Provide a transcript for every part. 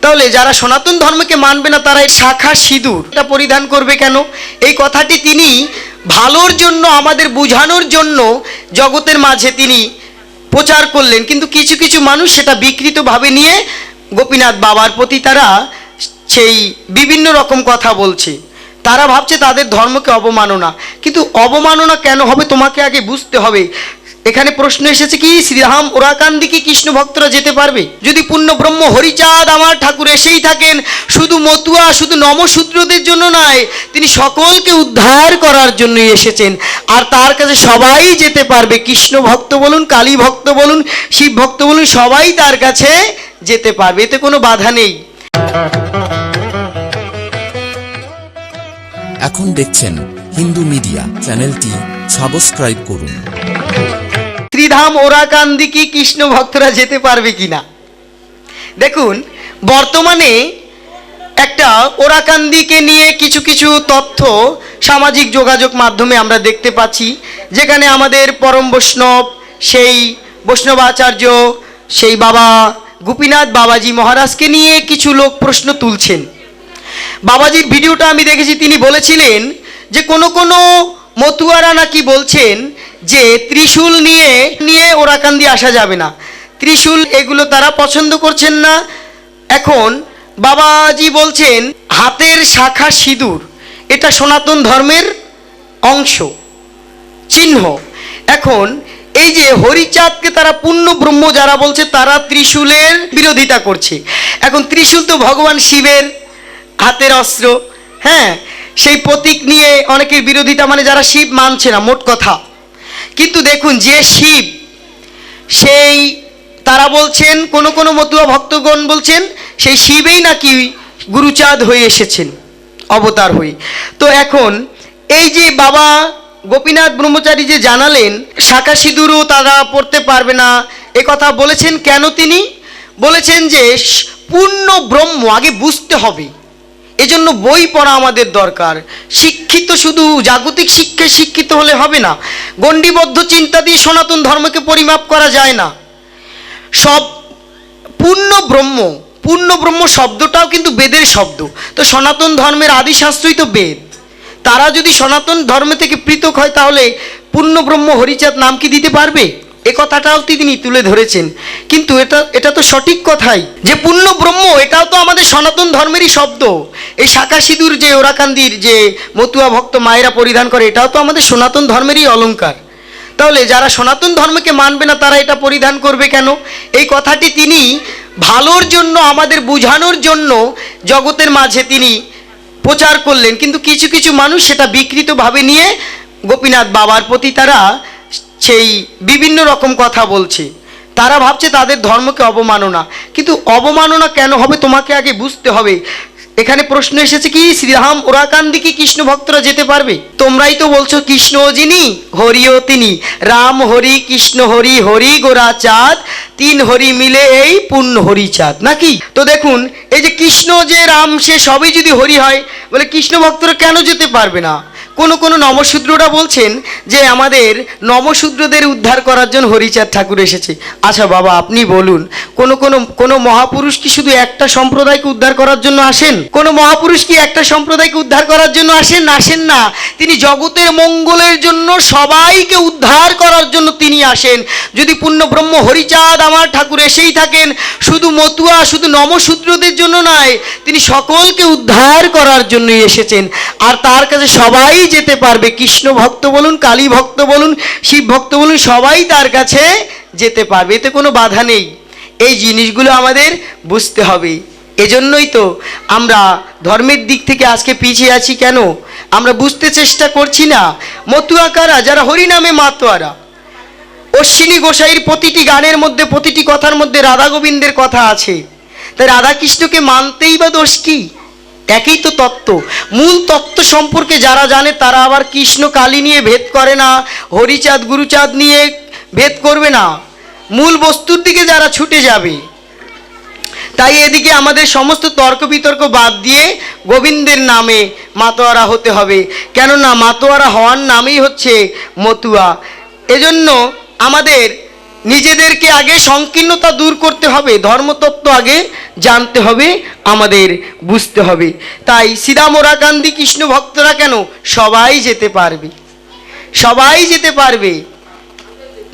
তাহলে যারা সনাতন ধর্মকে মানবে না তারা এই শাখা সিঁদুর এটা পরিধান করবে কেন? এই কথাটি তিনি ভালোর জন্য, আমাদের বোঝানোর জন্য জগতের মাঝে তিনি প্রচার করলেন, কিন্তু কিছু কিছু মানুষ সেটা বিকৃতভাবে নিয়ে গোপীনাথ বাবার প্রতি তারা সেই বিভিন্ন রকম কথা বলছে। তারা ভাবছে তাদের ধর্মকে অবমাননা, কিন্তু অবমাননা কেন হবে তোমাকে আগে বুঝতে হবে। এখানে প্রশ্ন এসেছে কি, শ্রীরাম ওরাকান্দি কি কৃষ্ণ ভক্তরা যেতে পারবে? যদি পূর্ণ ব্রহ্ম হরিচাঁদ আমার ঠাকুর এসেই থাকেন, শুধু মতুয়া, শুধু নমশূদ্রদের জন্য নয়, তিনি সকলকে উদ্ধার করার জন্যই এসেছেন। আর তার কাছে সবাই যেতে পারবে, কৃষ্ণ ভক্ত বলুন, কালী ভক্ত বলুন, শিব ভক্ত বলুন, সবাই তার কাছে যেতে পারবে, এতে কোনো বাধা নেই। এখন দেখছেন হিন্দু মিডিয়া চ্যানেলটি সাবস্ক্রাইব করুন। শ্রীধাম ওরাকান্দি কি কৃষ্ণ ভক্তরা যেতে পারবে কিনা? দেখুন, বর্তমানে একটা ওরাকান্দিকে নিয়ে কিছু কিছু তথ্য সামাজিক যোগাযোগ মাধ্যমে আমরা দেখতে পাচ্ছি, যেখানে আমাদের পরম বৈষ্ণব, সেই বৈষ্ণবাচার্য, সেই বাবা গোপীনাথ বাবাজি মহারাজকে নিয়ে কিছু লোক প্রশ্ন তুলছেন। বাবাজির ভিডিওটা আমি দেখেছি, তিনি বলেছিলেন যে কোনো কোনো মতুয়ারা নাকি বলছেন যে ত্রিশূল নিয়ে ওরাকান্দি আসা যাবে না, ত্রিশূল এগুলো তারা পছন্দ করছেন না। এখন বাবাজি বলছেন হাতের শাখা সিঁদুর এটা সনাতন ধর্মের অংশ, চিহ্ন। এখন এই যে হরিচাঁদকে তারা পূর্ণ ব্রহ্ম যারা বলছে, তারা ত্রিশূলের বিরোধিতা করছে। এখন ত্রিশূল তো ভগবান শিবের হাতের অস্ত্র, হ্যাঁ, সেই প্রতীক নিয়ে অনেকের বিরোধিতা, মানে যারা শিব মানছে না মোট কথা। কিন্তু দেখুন, যে শিব, সেই তারা বলছেন, কোনো কোনো মতুয়া ভক্তগণ বলছেন সেই শিবেই নাকি গুরুচাঁদ হয়ে এসেছেন অবতার হয়ে। তো এখন এই যে বাবা গোপীনাথ ব্রহ্মচারী যে জানালেন শাখা সিঁদুরও তারা পড়তে পারবে না, এ কথা বলেছেন কেন? তিনি বলেছেন যে পূর্ণ ব্রহ্ম আগে বুঝতে হবে, এজন্য বই পড়া আমাদের দরকার। শিক্ষিত শুধু জাগতিক শিক্ষায় শিক্ষিত হলে হবে না, গণ্ডিবদ্ধ চিন্তা দিয়ে সনাতন ধর্মকে পরিমাপ করা যায় না। সব পূর্ণ ব্রহ্ম শব্দটাও কিন্তু বেদের শব্দ, তো সনাতন ধর্মের আদি শাস্ত্রই তো বেদ। তারা যদি সনাতন ধর্ম থেকে পৃথক হয়, তাহলে পূর্ণ ব্রহ্ম হরিচাঁদ নাম কি দিতে পারবে? এ কথাটাও তিনি তুলে ধরেছেন। কিন্তু এটা তো সঠিক কথাই যে পূর্ণ ব্রহ্ম এটাও তো আমাদের সনাতন ধর্মেরই শব্দ। এই শাখা সিঁদুর যে ওরাকান্দির যে মতুয়া ভক্ত মায়েরা পরিধান করে, এটাও তো আমাদের সনাতন ধর্মেরই অলংকার। তাহলে যারা সনাতন ধর্মকে মানবে না তারা এটা পরিধান করবে কেন? এই কথাটি তিনি ভালোর জন্য, আমাদের বোঝানোর জন্য জগতের মাঝে তিনি প্রচার করলেন, কিন্তু কিছু কিছু মানুষ সেটা বিকৃতভাবে নিয়ে গোপীনাথ বাবার প্রতি তারা সেই বিভিন্ন রকম কথা বলছে। তারা ভাবছে তাদের ধর্মকে অবমাননা, কিন্তু অবমাননা কেন হবে তোমাকে আগে বুঝতে হবে। এখানে প্রশ্ন এসেছে কি, শ্রীরাম ওরাকান্দি কি কৃষ্ণ ভক্তরা যেতে পারবে? তোমরাই তো বলছো কৃষ্ণ যিনি, হরিও তিনি, রাম হরি কৃষ্ণ হরি, হরি গোরা চাঁদ, তিন হরি মিলে এই পূর্ণ হরিচাঁদ, নাকি? তো দেখুন, এই যে কৃষ্ণ যে রাম, সে সবই যদি হরি হয়, বলে কৃষ্ণ ভক্তরা কেন যেতে পারবে না? কোনো কোনো নমশূদ্ররা বলছেন যে আমাদের নমশূদ্রদের উদ্ধার করার জন্য হরিচাঁদ ঠাকুর এসেছে। আচ্ছা বাবা, আপনি বলুন, কোনো মহাপুরুষ কি শুধু একটা সম্প্রদায়কে উদ্ধার করার জন্য আসেন? কোনো মহাপুরুষ কি একটা সম্প্রদায়কে উদ্ধার করার জন্য আসেন না। তিনি জগতের মঙ্গলের জন্য, সবাইকে উদ্ধার করার জন্য তিনি আসেন। যদি পূর্ণ ব্রহ্ম হরিচাঁদ আমার ঠাকুর এসেই থাকেন, শুধু মতুয়া, শুধু নমশূদ্রদের জন্য নয়, তিনি সকলকে উদ্ধার করার জন্যই এসেছেন। আর তার কাছে সবাই যেতে পারবে, কৃষ্ণ ভক্ত বলুন, কালী ভক্ত বলুন, শিব ভক্ত বলুন, সবাই তার কাছে যেতে পারবে, এতে কোনো বাধা নেই। এই জিনিসগুলো আমাদের বুঝতে হবে। এজন্যই তো আমরা ধর্মের দিক থেকে আজকে পিছিয়ে আছি। কেন আমরা বুঝতে চেষ্টা করছি না? মতুয়া কারা? যারা হরিনামে মাতোয়ারা। অশ্বিনী গোসাইয়ের প্রতিটি গানের মধ্যে, প্রতিটি কথার মধ্যে রাধা গোবিন্দের কথা আছে, তাই রাধাকৃষ্ণকে মানতেই বা দোষ কি? একই তো তত্ত্ব। মূল তত্ত্ব সম্পর্কে যারা জানে তারা আবার কৃষ্ণ কালী নিয়ে ভেদ করে না, হরিচাঁদ গুরুচাঁদ নিয়ে ভেদ করবে না, মূল বস্তুর দিকে যারা ছুটে যাবে। তাই এদিকে আমাদের সমস্ত তর্ক বিতর্ক বাদ দিয়ে গোবিন্দের নামে মাতোয়ারা হতে হবে, কেননা মাতোয়ারা হওয়ার নামই হচ্ছে মতুয়া। এজন্য আমাদের নিজেদেরকে আগে সংকীর্ণতা দূর করতে হবে, ধর্মতত্ত্ব আগে জানতে হবে, আমাদের বুঝতে হবে। তাই শ্রীরাম ওরাকান্দি কৃষ্ণ ভক্তরা কেন সবাই যেতে পারবে, সবাই যেতে পারবে।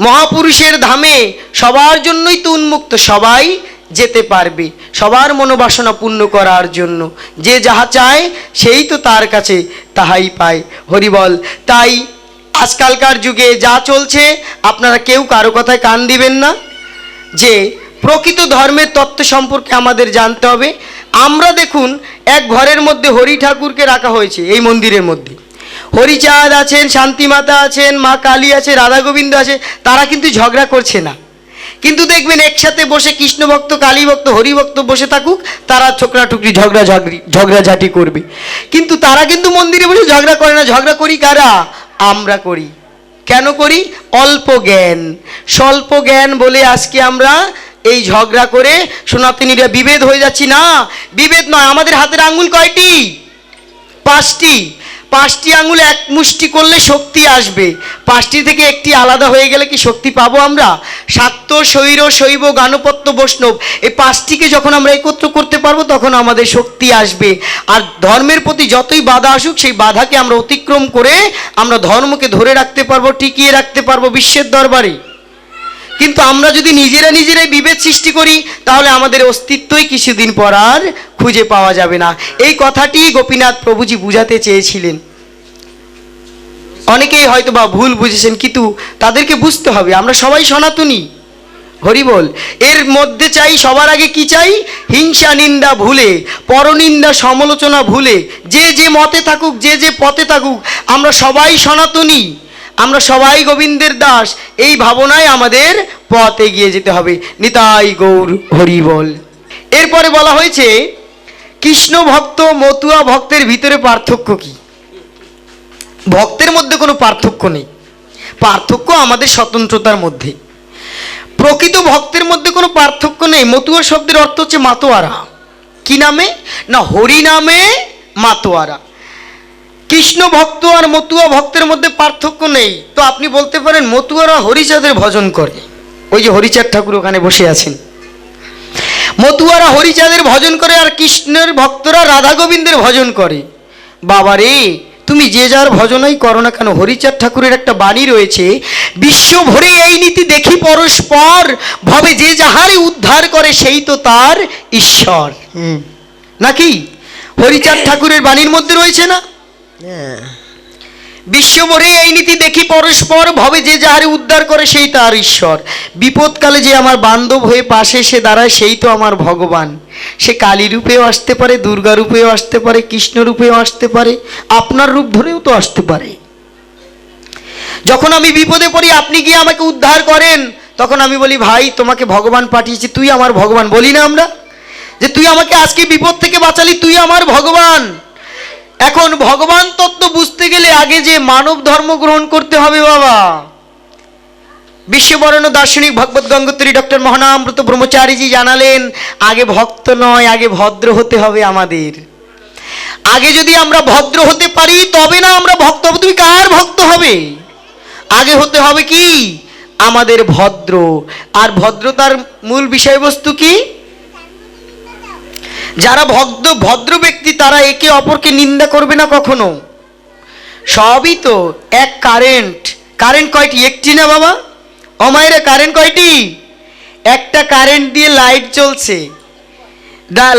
মহাপুরুষের ধামে সবার জন্যই তো উন্মুক্ত, সবাই যেতে পারবে সবার মনোবাসনা পূর্ণ করার জন্য। যে যাহা চায় সেই তো তার কাছে তাহাই পায়, হরিবল। তাই আজকালকার যুগে যা চলছে আপনারা কেউ কারো কথায় কান দিবেন না। যে প্রকৃত ধর্মের তত্ত্ব সম্পর্কে আমাদের জানতে হবে। আমরা দেখুন এক ঘরের মধ্যে হরি ঠাকুরকে রাখা হয়েছে, এই মন্দিরের মধ্যে হরিচাঁদ আছেন, শান্তিমাতা আছেন, মা কালী আছে, রাধা গোবিন্দ আছে, তারা কিন্তু ঝগড়া করছে না। কিন্তু দেখবেন একসাথে বসে কৃষ্ণ ভক্ত, কালী ভক্ত, হরি ভক্ত বসে থাকুক, তারা ঠোকরাঠুকরি ঝগড়াঝাটি করবে, কিন্তু তারা কিন্তু মন্দিরে বসে ঝগড়া করে না। ঝগড়া করি কারা? আমরা করি। কেন করি? অল্প জ্ঞান, স্বল্প জ্ঞান বলে আজকে আমরা এই ঝগড়া করে সনাতনীরা বিভেদ হয়ে যাচ্ছি। না, বিভেদ নয়। আমাদের হাতের আঙ্গুল কয়টি? 5টি। 5টি আঙুল এক মুষ্টি করলে শক্তি আসবে। 5টি থেকে একটি আলাদা হয়ে গেলে কি শক্তি পাবো আমরা? শাক্ত, শৈর, শৈব, গানপত্য, বৈষ্ণব, এই 5টিকে যখন আমরা একত্র করতে পারবো তখন আমাদের শক্তি আসবে। আর ধর্মের প্রতি যতই বাধা আসুক সেই বাধাকে আমরা অতিক্রম করে আমরা ধর্মকে ধরে রাখতে পারবো, টিকিয়ে রাখতে পারবো বিশ্বের দরবারে। কিন্তু আমরা যদি নিজেরাই বিভেদ সৃষ্টি করি তাহলে আমাদের অস্তিত্বই কিছুদিন পর আর খুঁজে পাওয়া যাবে না। এই কথাটি গোপীনাথ প্রভুজি বুঝাতে চেয়েছিলেন। অনেকেই হয়তো বা ভুল বুঝেছেন, কিন্তু তাদেরকে বুঝতে হবে আমরা সবাই সনাতনী, হরিবল। এর মধ্যে চাই সবার আগে কি চাই? হিংসা নিন্দা ভুলে, পরনিন্দা সমালোচনা ভুলে, যে যে মতে থাকুক, যে যে পথে থাকুক, আমরা সবাই সনাতনী, আমরা সবাই গোবিন্দের দাস, এই ভাবনায় আমাদের পথ এগিয়ে যেতে হবে। নিতাই গৌর হরিবল। এরপরে বলা হয়েছে কৃষ্ণ ভক্ত মতুয়া ভক্তের ভিতরে পার্থক্য কি? ভক্তের মধ্যে কোনো পার্থক্য নেই, পার্থক্য আমাদের স্বতন্ত্রতার মধ্যে। প্রকৃত ভক্তের মধ্যে কোনো পার্থক্য নেই। মতুয়া শব্দের অর্থ হচ্ছে মাতোয়ারা। কি নামে? না, হরি নামে মাতোয়ারা। কৃষ্ণ ভক্ত আর মতুয়া ভক্তের মধ্যে পার্থক্য নেই। তো আপনি বলতে পারেন মতুয়ারা হরিচাঁদের ভজন করে, ওই যে হরিচাঁদ ঠাকুর ওখানে বসে আছেন, মতুয়ারা হরিচাঁদের ভজন করে আর কৃষ্ণের ভক্তরা রাধা গোবিন্দের ভজন করে। বাবারে, তুমি যে যার ভজনই করো না কেন, হরিচাঁদ ঠাকুরের একটা বাণী রয়েছে, বিশ্ব ভরে এই নীতি দেখি পরস্পর, ভবে যে যাহারে উদ্ধার করে সেই তো তার ঈশ্বর। নাকি হরিচাঁদ ঠাকুরের বাণীর মধ্যে রয়েছে না? বিশ্বভরে এই নীতি দেখি পরস্পর, ভবে যে যাহারে উদ্ধার করে সেই তার ঈশ্বর। বিপদকালে যে আমার বান্ধব হয়ে পাশে এসে দাঁড়ায় সেই তো আমার ভগবান। সে কালী রূপেও আসতে পারে, দুর্গা রূপেও আসতে পারে, কৃষ্ণ রূপেও আসতে পারে, আপনার রূপ ধরেও তো আসতে পারে। যখন আমি বিপদে পড়ি আপনি গিয়ে আমাকে উদ্ধার করেন, তখন আমি বলি ভাই তোমাকে ভগবান পাঠিয়েছি, তুই আমার ভগবান। বলি না আমরা যে তুই আমাকে আজকে বিপদ থেকে বাঁচালি, তুই আমার ভগবান। এখন ভগবান তত্ত্ব বুঝতে গেলে আগে যে মানব ধর্ম গ্রহণ করতে হবে বাবা। বিশ্ববরেণ্য দার্শনিক ভগবত গঙ্গোত্রী ডক্টর মহানামব্রত ব্রহ্মচারীজি জানালেন, আগে ভক্ত নয়, আগে ভদ্র হতে হবে আমাদের। আগে যদি আমরা ভদ্র হতে পারি তবে না আমরা ভক্ত হব। তুমি কার ভক্ত হবে? আগে হতে হবে কি? আমাদের ভদ্র। আর ভদ্রতার মূল বিষয়বস্তু কি? যারা ভদ্র ব্যক্তি তারা একে অপরকে নিন্দা করবে না কখনো। সবই তো এক কারেন্ট। কারেন্ট কয়টি? একটি না বাবা। অমায়েরা কারেন্ট কয়টি? একটা কারেন্ট দিয়ে লাইট জ্বলছে,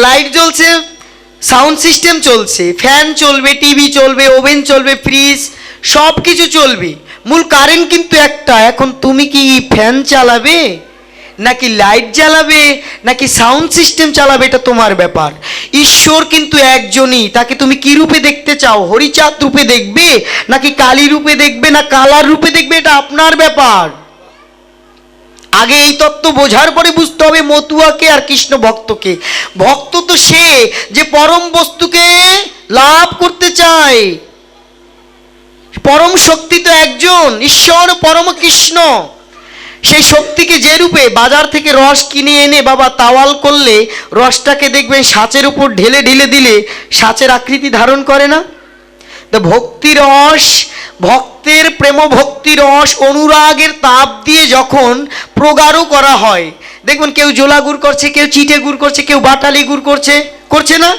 লাইট জ্বলছে, সাউন্ড সিস্টেম চলছে, ফ্যান চলবে, টিভি চলবে, ওভেন চলবে, ফ্রিজ, সব কিছু চলবে। মূল কারেন্ট কিন্তু একটা। এখন তুমি কি ফ্যান চালাবে, নাকি লাইট জ্বালাবে, নাকি সাউন্ড সিস্টেম চালাবে, এটা তোমার ব্যাপার। ঈশ্বর কিন্তু একজনই। তাকে তুমি কি রূপে দেখতে চাও? হরিচাঁদ রূপে দেখবে, নাকি কালী রূপে দেখবে, না কালার রূপে দেখবে, এটা আপনার ব্যাপার। আগে এই তত্ত্ব বোঝার পরে বুঝতে হবে মতুয়াকে আর কৃষ্ণ ভক্তকে। ভক্ত তো সে যে পরম বস্তুকে লাভ করতে চায়। পরম শক্তি তো একজন, ঈশ্বর পরম কৃষ্ণ। সেই শক্তিকে যে রূপে বাজার থেকে রস কিনে এনে বাবা তাওয়াল করলে রসটাকে দেখবেন সাঁচের উপর ঢেলে ঢেলে দিলে সাঁচের আকৃতি ধারণ করে না? তো ভক্তিরস, ভক্তের প্রেম ভক্তিরস অনুরাগের তাপ দিয়ে যখন প্রগাঢ় করা হয়, দেখবেন কেউ জোলা গুড় করছে, কেউ চিটে গুড় করছে, কেউ বাটালি গুড় করছে, করছে না?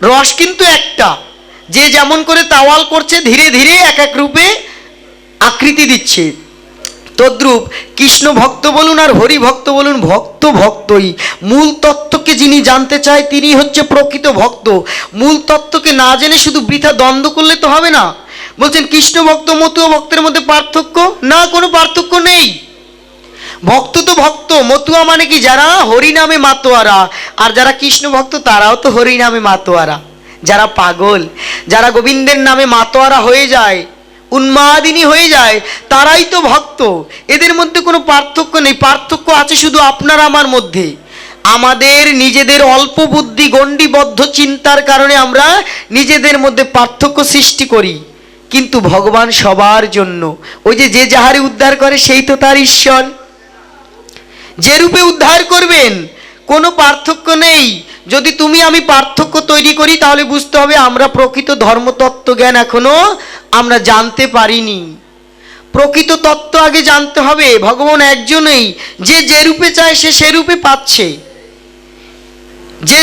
রস কিন্তু একটা, যে যেমন করে তাওয়াল করছে ধীরে ধীরে এক এক রূপে আকৃতি দিচ্ছে। তদ্রূপ কৃষ্ণ ভক্ত বলুন আর হরি ভক্ত বলুন, ভক্ত ভক্তই। মূল তত্ত্বকে যিনি জানতে চায় তিনি হচ্ছে প্রকৃত ভক্ত। মূল তত্ত্বকে না জেনে শুধু বৃথা দ্বন্দ্ব করলে তো হবে না। বলছেন কৃষ্ণ ভক্ত মতুয়া ভক্তের মধ্যে পার্থক্য না, কোনো পার্থক্য নেই। ভক্ত তো ভক্ত, মতুয়া মানে কি যারা হরি নামে মাতোয়ারা, আর যারা কৃষ্ণ ভক্ত তারাও তো হরি নামে মাতোয়ারা। যারা পাগল, যারা গোবিন্দের নামে মাতোয়ারা হয়ে যায়, উন্মাদিনী হয়ে যায়, তারাই তো ভক্ত। এদের মধ্যে কোনো পার্থক্য নেই। পার্থক্য আছে শুধু আপনার আমার মধ্যে। আমাদের নিজেদের অল্প বুদ্ধি গণ্ডিবদ্ধ চিন্তার কারণে আমরা নিজেদের মধ্যে পার্থক্য সৃষ্টি করি। কিন্তু ভগবান সবার জন্য, ওই যে যাহারে উদ্ধার করে সেই তো তার ঈশ্বর। যে রূপে উদ্ধার করবেন কোনো পার্থক্য নেই। যদি তুমি আমি পার্থক্য তৈরি করি তাহলে বুঝতে হবে আমরা প্রকৃত ধর্মতত্ত্ব জ্ঞান এখনো আমরা জানতে পারিনি। প্রকৃত তত্ত্ব আগে জানতে হবে। ভগবান একজনই, যে রূপে চায় সে সে রূপে পাচ্ছে,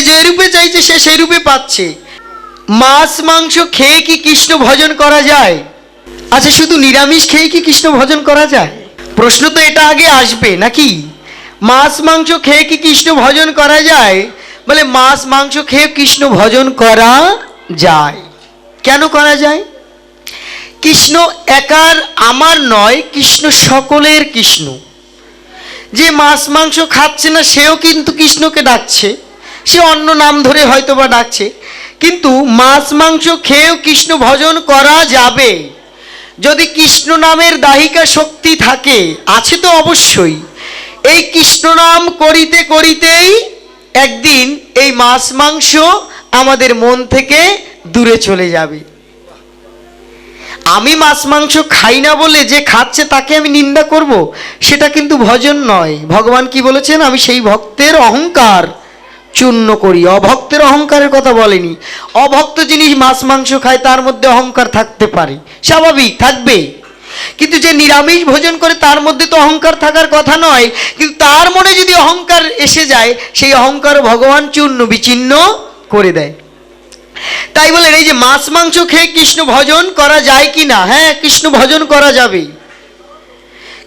যে রূপে চাইছে সে সেই রূপে পাচ্ছে। মাছ মাংস খেয়ে কি কৃষ্ণ ভজন করা যায়? আচ্ছা, শুধু নিরামিষ খেয়ে কি কৃষ্ণ ভজন করা যায়? প্রশ্ন তো এটা আগে আসবে নাকি? মাছ মাংস খেয়ে কি কৃষ্ণ ভজন করা যায়? বলে মাছ মাংস খেয়ে কৃষ্ণ ভজন করা যায়। কেন করা যায়? কৃষ্ণ একার আমার নয়, কৃষ্ণ সকলের কৃষ্ণ। যে মাছ মাংস খাচ্ছে না সেও কিন্তু কৃষ্ণকে ডাকছে, সে অন্য নাম ধরে হয়তো বা ডাকছে, কিন্তু মাছ মাংস খেয়েও কৃষ্ণ ভজন করা যাবে যদি কৃষ্ণ নামের দাহিকা শক্তি থাকে। আছে তো অবশ্যই। এই কৃষ্ণ নাম করিতে করিতেই একদিন এই মাছ মাংস আমাদের মন থেকে দূরে চলে যাবে। আমি মাছ মাংস খাই না বলে যে খাচ্ছে তাকে আমি নিন্দা করব, সেটা কিন্তু ভজন নয়। ভগবান কি বলেছেন? আমি সেই ভক্তের অহংকার চূর্ণ করি। অভক্তের অহংকারের কথা বলেনি। অভক্ত যিনি মাছ মাংস খায় তার মধ্যে অহংকার থাকতে পারে, স্বাভাবিক থাকবে। কিন্তু যে নিরামিষ ভোজন করে তার মধ্যে তো অহংকার থাকার কথা নয়। কিন্তু তার মনে যদি অহংকার এসে যায়, সেই অহংকার ভগবান চূর্ণ বিচ্ছিন্ন করে দেয়। তাই বলে এই যে মাছ মাংস খেয়ে কৃষ্ণ ভজন করা যায় কি না? হ্যাঁ, কৃষ্ণ ভজন করা যাবে।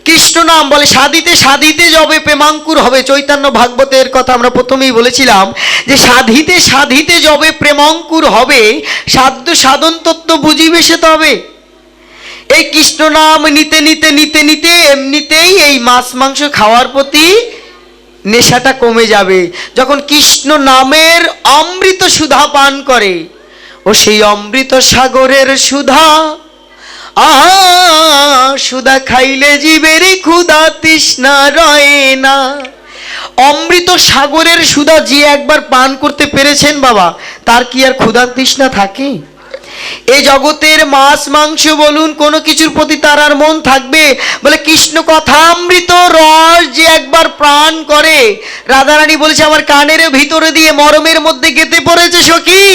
কৃষ্ণ নাম বলে সাধিতে সাধিতে যবে প্রেমাঙ্কুর হবে। চৈতন্য ভাগবতের কথা আমরা প্রথমেই বলেছিলাম যে সাধিতে সাধিতে যবে প্রেমাঙ্কুর হবে, সাধ্য সাধন তত্ত্ব বুঝিবে সে তবে। এই কৃষ্ণ নাম নিতে নিতে নিতে নিতে এমনিতেই এই মাছ মাংস খাওয়ার প্রতি নেশাটা কমে যাবে। যখন কৃষ্ণ নামের অমৃত সুধা পান করে, ও সেই অমৃত সাগরের সুধা, আহা সুধা খাইলে জীবের ক্ষুধা তৃষ্ণা রয় না। অমৃত সাগরের সুধা যে একবার পান করতে পেরেছেন বাবা, তার কি আর ক্ষুধা তৃষ্ণা থাকে? এই জগতের মাছ মাংস বলুন কোনো কিছুর প্রতি তার আর মন থাকবে? বলে কৃষ্ণ কথামৃত রস যে একবার প্রাণ করে, রাধারানী বলেছে আমার কানের ভিতরে দিয়ে মরমের মধ্যে গেঁথে পড়েছে সখী।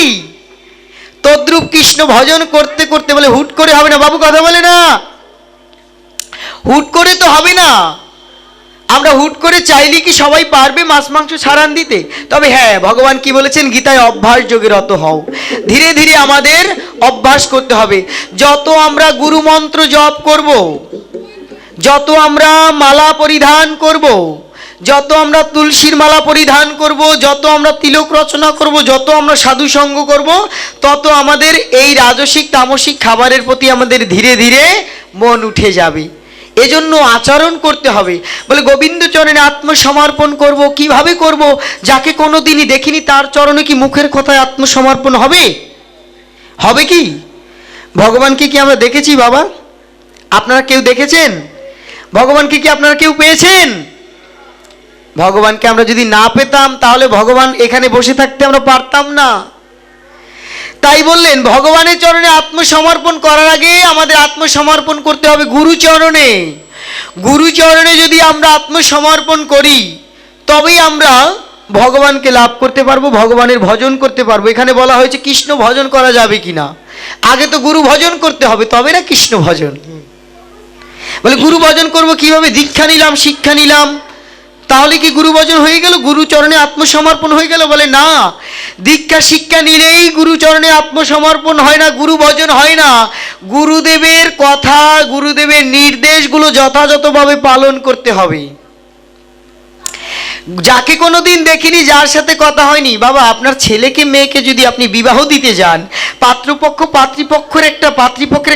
তদ্রূপ কৃষ্ণ ভজন করতে করতে, বলে হুট করে হবে না বাবু, কথা বলে না, হুট করে তো হবে না। আমরা হুট করে চাইলে কি সবাই পারবে মাছ মাংস ছাড়ান দিতে? তবে হ্যাঁ, ভগবান কি বলেছেন গীতায়? অভ্যাস যোগে রত হও। ধীরে ধীরে আমাদের অভ্যাস করতে হবে। যত আমরা গুরু মন্ত্র জপ করব, যত আমরা মালা পরিধান করব, যত আমরা তুলসীর মালা পরিধান করব, যত আমরা তিলক রচনা করব, যত আমরা সাধু সঙ্গ করব, তত আমাদের এই রাজসিক তামসিক খাবারের প্রতি আমাদের ধীরে ধীরে মন উঠে যাবে। এজন্য আচরণ করতে হবে। বলে গোবিন্দ চরণে আত্মসমর্পণ করব। কিভাবে করব? যাকে কোনো দিনই দেখিনি তার চরণে কি মুখের কথায় আত্মসমর্পণ হবে? হবে কি? ভগবানকে কি আমরা দেখেছি বাবা? আপনারা কেউ দেখেছেন? ভগবানকে কি আপনারা কেউ পেয়েছেন? ভগবানকে আমরা যদি না পেতাম তাহলে ভগবান এখানে বসে থাকতে আমরা পারতাম না। তাই বললেন ভগবানের চরণে আত্মসমর্পণ করার আগে আমাদের আত্মসমর্পণ করতে হবে গুরুচরণে। গুরুচরণে যদি আমরা আত্মসমর্পণ করি তবেই আমরা ভগবানকে লাভ করতে পারবো, ভগবানের ভজন করতে পারবো। এখানে বলা হয়েছে কৃষ্ণ ভজন করা যাবে কিনা। আগে তো গুরু ভজন করতে হবে, তবে না কৃষ্ণ ভজন। বলে গুরু ভজন করব কিভাবে? দীক্ষা নিলাম, শিক্ষা নিলাম, তাহলে কি গুরু ভজন হয়ে গেল? গুরু চরণে আত্মসমর্পণ হয়ে গেল? বলে না, দীক্ষা শিক্ষা নিলেই গুরু চরণে আত্মসমর্পণ হয় না, গুরু ভজন হয় না। গুরুদেবের কথা, গুরুদেবের নির্দেশগুলো যথাযথভাবে পালন করতে হবে। যাকে কোনোদিন দেখিনি, যার সাথে কথা হয়নি, বাবা আপনার ছেলেকে মেয়েকে যদি আপনি বিবাহ দিতে যান, পাত্রীপক্ষের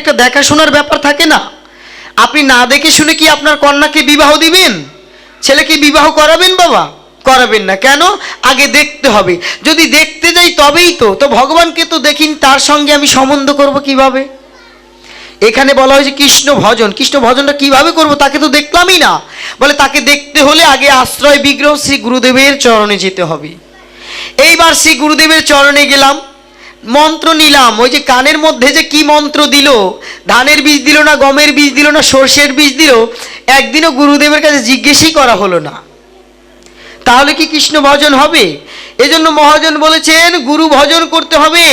একটা দেখাশোনার ব্যাপার থাকে না? আপনি না দেখে শুনে কি আপনার কন্যাকে বিবাহ দিবেন? ছেলেকে বিবাহ করাবেন? বাবা করাবেন না। কেন? আগে দেখতে হবে। যদি দেখতে যাই তবেই তো ভগবানকে তো দেখিনি, তার সঙ্গে আমি সম্বন্ধ করব কিভাবে? এখানে বলা হয়েছে কৃষ্ণ ভজন। কৃষ্ণ ভজনটা কিভাবে করব? তাকে তো দেখলামই না। বলে তাকে দেখতে হলে আগে আশ্রয় বিগ্রহ শ্রী গুরুদেবের চরণে যেতে হবে। এইবার শ্রী গুরুদেবের চরণে গেলাম, মন্ত্র নিলাম। ওই যে কানের মধ্যে যে কি মন্ত্র দিল, ধানের বীজ দিল না, গমের বীজ দিল না, সর্ষের বীজ দিল, একদিনও গুরুদেবের কাছে জিজ্ঞেসই করা হলো না। তাহলে কি কৃষ্ণ ভজন হবে? এজন্য মহাজন বলেছেন গুরু ভজন করতে হবে,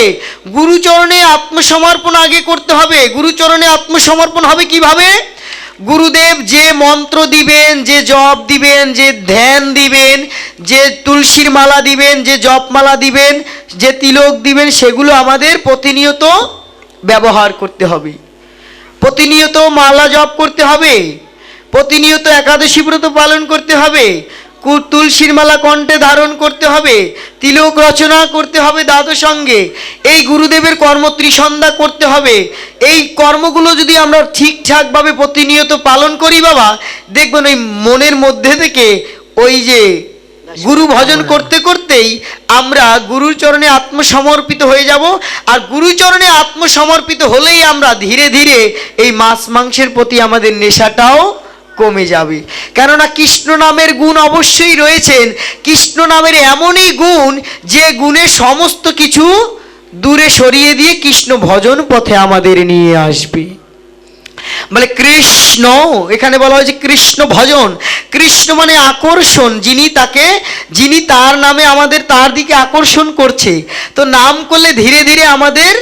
গুরুচরণে আত্মসমর্পণ আগে করতে হবে। গুরুচরণে আত্মসমর্পণ হবে কিভাবে? গুরুদেব যে মন্ত্র দিবেন, যে জপ দিবেন, যে ধ্যান দিবেন, যে তুলসীর মালা দিবেন, যে জপমালা দিবেন, যে তিলক দিবেন, সেগুলো আমাদের প্রতিনিয়ত ব্যবহার করতে হবে। প্রতিনিয়ত মালা জপ করতে হবে, প্রতিনিয়ত একাদশী ব্রত পালন করতে হবে, তুলসীর মালা কণ্ঠে ধারণ করতে হবে, তিলক রচনা করতে হবে দ্বাদশ অঙ্গে, এই গুরুদেবের কর্ম ত্রিসন্ধ্যা করতে হবে। এই কর্মগুলো যদি আমরা ঠিকঠাকভাবে প্রতিনিয়ত পালন করি বাবা, দেখবেন ওই মনের মধ্যে থেকে ওই যে গুরু ভজন করতে করতেই আমরা গুরুর চরণে আত্মসমর্পিত হয়ে যাব। আর গুরুচরণে আত্মসমর্পিত হলেই আমরা ধীরে ধীরে এই মাছ মাংসের প্রতি আমাদের নেশাটাও কমে যাবে। কেননা কৃষ্ণ নামের গুণ অবশ্যই রয়েছেন। কৃষ্ণ নামের এমনই গুণ যে গুণে সমস্ত কিছু দূরে সরিয়ে দিয়ে কৃষ্ণ ভজন পথে আমাদের নিয়ে আসবে। বলে কৃষ্ণ, এখানে বলা হয়েছে কৃষ্ণ ভজন। কৃষ্ণ মানে আকর্ষণ, যিনি তার নামে আমাদের তার দিকে আকর্ষণ করছে। তো নাম করলে ধীরে ধীরে আমাদের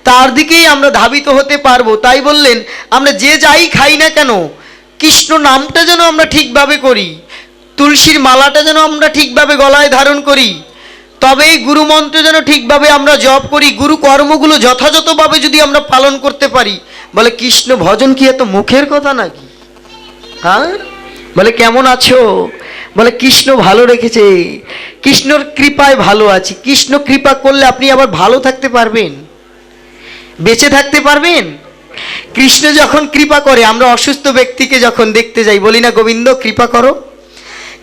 তার দিকেই আমরা ধাবিত হতে পারবো। তাই বললেন আমরা যে যাই খাই না কেন, কৃষ্ণ নামটা যেন আমরা ঠিকভাবে করি, তুলসীর মালাটা যেন আমরা ঠিকভাবে গলায় ধারণ করি, তবেই গুরু মন্ত্র যেন ঠিকভাবে আমরা জপ করি, গুরু কর্মগুলো যথাযথভাবে যদি আমরা পালন করতে পারি। বলে কৃষ্ণ ভজন কি এত মুখের কথা নাকি? হ্যাঁ, বলে কেমন আছো? বলে কৃষ্ণ ভালো রেখেছে, কৃষ্ণর কৃপায় ভালো আছি। কৃষ্ণ কৃপা করলে আপনি আবার ভালো থাকতে পারবেন, বেঁচে থাকতে পারবেন। কৃষ্ণ যখন কৃপা করে, আমরা অসুস্থ ব্যক্তিকে যখন দেখতে যাই বলি না গোবিন্দ কৃপা করো,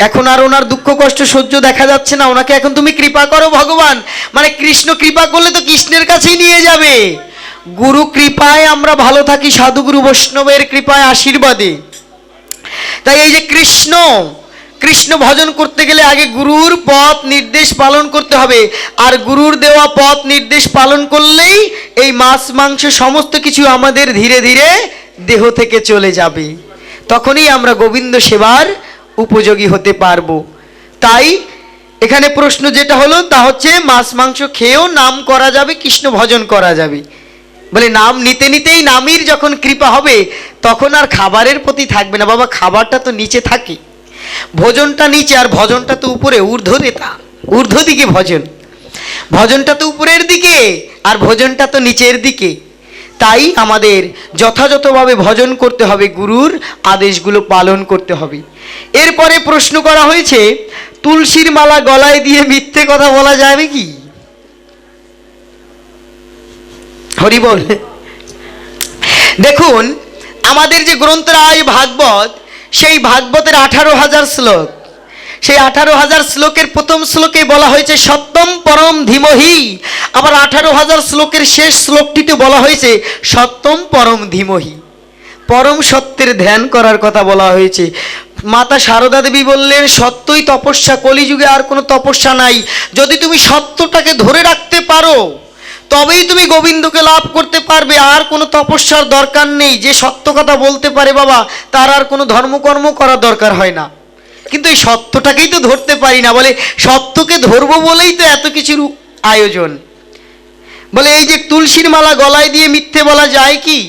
এখন আর ওনার দুঃখ কষ্ট সহ্য দেখা যাচ্ছে না, ওনাকে এখন তুমি কৃপা করো ভগবান। মানে কৃষ্ণ কৃপা করলে তো কৃষ্ণের কাছেই নিয়ে যাবে। গুরু কৃপায় আমরা ভালো থাকি, সাধুগুরু বৈষ্ণবের কৃপায় আশীর্বাদে। তাই এই যে কৃষ্ণ ভজন করতে গেলে আগে গুরুর পথ নির্দেশ পালন করতে হবে। আর গুরুর দেওয়া পথ নির্দেশ পালন করলেই এই মাছ মাংস সমস্ত কিছু আমাদের ধীরে ধীরে দেহ থেকে চলে যাবে, তখনই আমরা গোবিন্দ সেবার উপযোগী হতে পারবো। তাই এখানে প্রশ্ন যেটা হলো তা হচ্ছে মাছ মাংস খেয়েও নাম করা যাবে, কৃষ্ণ ভজন করা যাবে। বলে নাম নিতে নিতেই নামির যখন কৃপা হবে তখন আর খাবারের প্রতি থাকবে না। বাবা খাবারটা তো নিচে থাকে, ভোজনটা নিচে আর ভজনটা তো উপরে, ঊর্ধ্ব দিকে ভজন। ভজনটা তো উপরের দিকে আর ভোজনটা তো নিচের দিকে। তাই আমাদের যথাযথভাবে ভজন করতে হবে, গুরুর আদেশগুলো পালন করতে হবে। এরপরে প্রশ্ন করা হয়েছে তুলসীর মালা গলায় দিয়ে মিথ্যে কথা বলা যাবে কি? হরি বল। দেখুন আমাদের যে গ্রন্থরাজ ভাগবত, সেই ভাগবতের 18,000 শ্লোক, সেই 18,000 শ্লোকের প্রথম শ্লোকে বলা হয়েছে সত্যম পরম ধীমহি। আবার 18,000 শ্লোকের শেষ শ্লোকটিতে বলা হয়েছে সত্যম পরম ধীমহি। পরম সত্যের ধ্যান করার কথা বলা হয়েছে। মাতা সারদা দেবী বললেন সত্যই তপস্যা, কলিযুগে আর কোনো তপস্যা নাই। যদি তুমি সত্যটাকে ধরে রাখতে পারো তবেই তুমি গোবিন্দকে লাভ করতে পারবে, আর কোনো তপস্যার দরকার নেই। যে সত্য কথা বলতে পারে বাবা, তার আর কোনো ধর্মকর্ম করার দরকার হয় না। কিন্তু এই সত্যটাকেই তো ধরতে পারি না। বলে সত্যকে ধরবো বলেই তো এত কিছুর আয়োজন। বলে এই যে তুলসীর মালা গলায় দিয়ে মিথ্যে বলা যায় কি?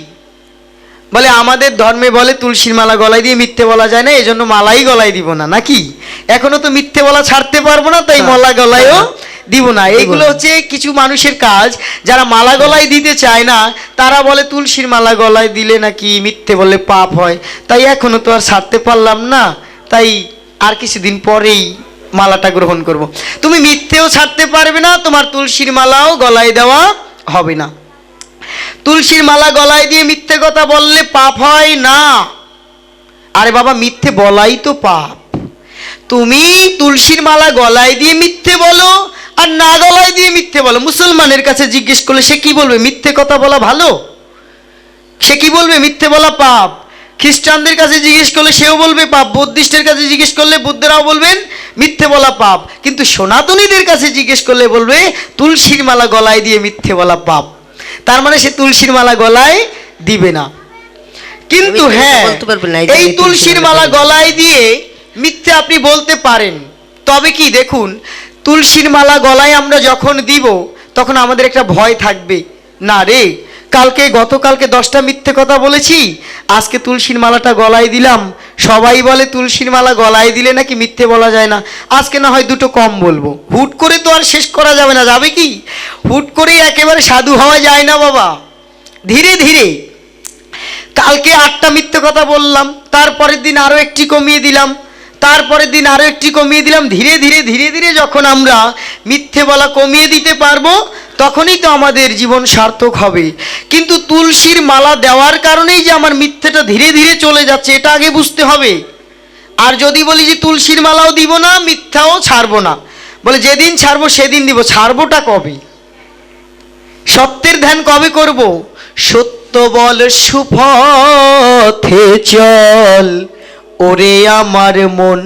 বলে আমাদের ধর্মে বলে তুলসীর মালা গলায় দিয়ে মিথ্যে বলা যায় না, এজন্য মালাই গলায় দিব না, নাকি? এখনো তো মিথ্যে বলা ছাড়তে পারবো না, তাই মালা গলায়ও দিব না। এইগুলো হচ্ছে কিছু মানুষের কাজ, যারা মালা গলায় দিতে চায় না তারা বলে তুলসীর মালা গলায় দিলে নাকি মিথ্যে বললে পাপ হয়। তাই এখনো তো আর ছাড়তে পারলাম না, তাই আর কিছুদিন পরেই মালাটা গ্রহণ করব। তুমি মিথ্যেও ছাড়তে পারবে না, তোমার তুলসীর মালাও গলায় দেওয়া হবে না। তুলসীর মালা গলায় দিয়ে মিথ্যে কথা বললে পাপ হয় না। আরে বাবা, মিথ্যে বলাই তো পাপ। তুমি তুলসীর মালা গলায় দিয়ে মিথ্যে বলো আর না গলায় দিয়ে মিথ্যে বলো, মুসলমানের কাছে জিজ্ঞেস করলে সে কি বলবে? মিথ্যে কথা বলা ভালো? সে কি বলবে? মিথ্যে বলা পাপ। খ্রিস্টানদের কাছে জিজ্ঞেস করলে সেও বলবে পাপ, বুদ্ধিস্টের কাছে জিজ্ঞেস করলে বুদ্ধরাও বলবেন মিথ্যে বলা পাপ, কিন্তু সনাতনীদের কাছে জিজ্ঞেস করলে বলবে তুলসীর মালা গলায় দিয়ে মিথ্যে বলা পাপ। তার মানে সে তুলসীর মালা গলায় দিবে না। কিন্তু হ্যাঁ, এই তুলসীর মালা গলায় দিয়ে মিথ্যে আপনি বলতে পারেন, তবে কি দেখুন, তুলসীর মালা গলায় আমরা যখন দিব তখন আমাদের একটা ভয় থাকবে, না রে গতকালকে 10টা মিথ্যে কথা বলেছি, আজকে তুলসীর মালাটা গলায় দিলাম। সবাই বলে তুলসীর মালা গলায় দিলে নাকি মিথ্যে বলা যায় না, আজকে না হয় 2টো কম বলবো। হুট করে তো আর শেষ করা যাবে না, যাবে কি? হুট করে একেবারে সাধু হওয়া যায় না বাবা, ধীরে ধীরে। কালকে 8টা মিথ্যে কথা বললাম, তারপরের দিন আরও 1টি কমিয়ে দিলাম, তারপরের দিন আরও 1টি কমিয়ে দিলাম। ধীরে ধীরে ধীরে ধীরে যখন আমরা মিথ্যে বলা কমিয়ে দিতে পারবো তখনই তো আমাদের জীবন সার্থক হবে। কিন্তু তুলসীর মালা দেওয়ার কারণেই যে আমার মিথ্যেটা ধীরে ধীরে চলে যাচ্ছে এটা আগে বুঝতে হবে। আর যদি বলি যে তুলসীর মালাও দিব না, মিথ্যাও ছাড়বো না, বলে যেদিন ছাড়বো সেদিন দিব, ছাড়বোটা কবে? সত্যের ধ্যান কবে করব? সত্য বল সুপথে চল ওরে আমার মন,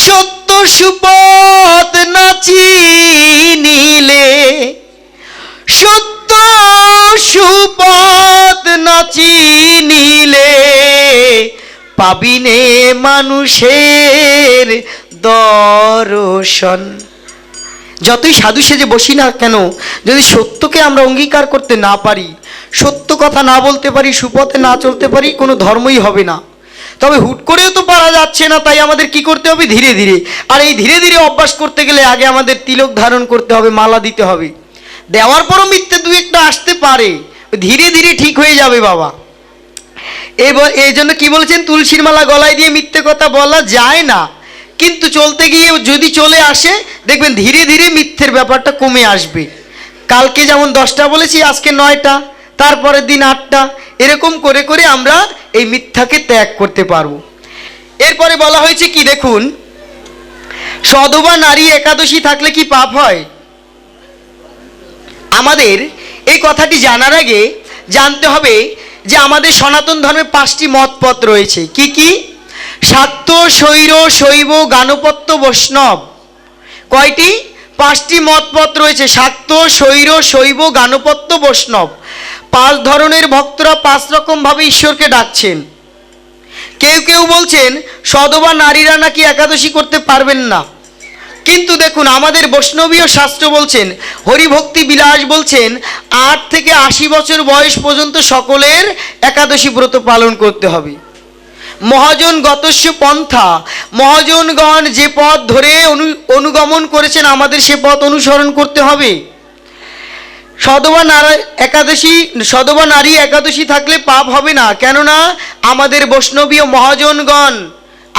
সত্য সুপথ না চিনিলে, সত্য সুপথ না চিনিলে পাবিনে মানুষের দর্শন। যতই সাধু সেজে বসি না কেন, যদি সত্যকে আমরা অঙ্গীকার করতে না পারি, সত্য কথা না বলতে পারি, সুপথে না চলতে পারি, কোনো ধর্মই হবে না। তবে হুট করেও তো পারা যাচ্ছে না, তাই আমাদের কি করতে হবে? ধীরে ধীরে। আর এই ধীরে ধীরে অভ্যাস করতে গেলে আগে আমাদের তিলক ধারণ করতে হবে, মালা দিতে হবে। দেওয়ার পরও মিথ্যে 2-1টা আসতে পারে, ধীরে ধীরে ঠিক হয়ে যাবে বাবা। এবার এই জন্য কি বলেছেন? তুলসীর মালা গলায় দিয়ে মিথ্যে কথা বলা যায় না, কিন্তু চলতে গিয়ে যদি চলে আসে দেখবেন ধীরে ধীরে মিথ্যের ব্যাপারটা কমে আসবে। কালকে যেমন 10টা বলেছি, আজকে 9টা, তারপরের দিন 8টা, এরকম করে করে আমরা এই মিথ্যাকে ত্যাগ করতে পারবো। এরপরে বলা হয়েছে কি দেখুন, সধবা নারী একাদশী থাকলে কি পাপ হয়? আমাদের এই কথাটি জানার আগে জানতে হবে যে আমাদের সনাতন ধর্মে 5টি মতপথ রয়েছে। কি কি? শাক্ত, শৈর, শৈব, গানপত্য, বৈষ্ণব। কয়টি? 5টি মতপথ রয়েছে। শাক্ত, শৈর, শৈব, গানপত্য, বৈষ্ণব। 5 ধরনের ভক্তরা 5 রকমভাবে ঈশ্বরকে ডাকছেন। কেউ কেউ বলছেন সধবা নারীরা নাকি একাদশী করতে পারবেন না, কিন্তু দেখুন আমাদের বৈষ্ণবীয় শাস্ত্র বলছেন, হরিভক্তি বিলাস বলছেন 8 থেকে 80 বছর বয়স পর্যন্ত সকলের একাদশী ব্রত পালন করতে হবে। মহাজন গতস্য পন্থা, মহাজনগণ যে পথ ধরে অনুগমন করেছেন আমাদের সে পথ অনুসরণ করতে হবে। সধবা নারী একাদশী থাকলে পাপ হবে না, কেননা আমাদের বৈষ্ণবীয় মহাজনগণ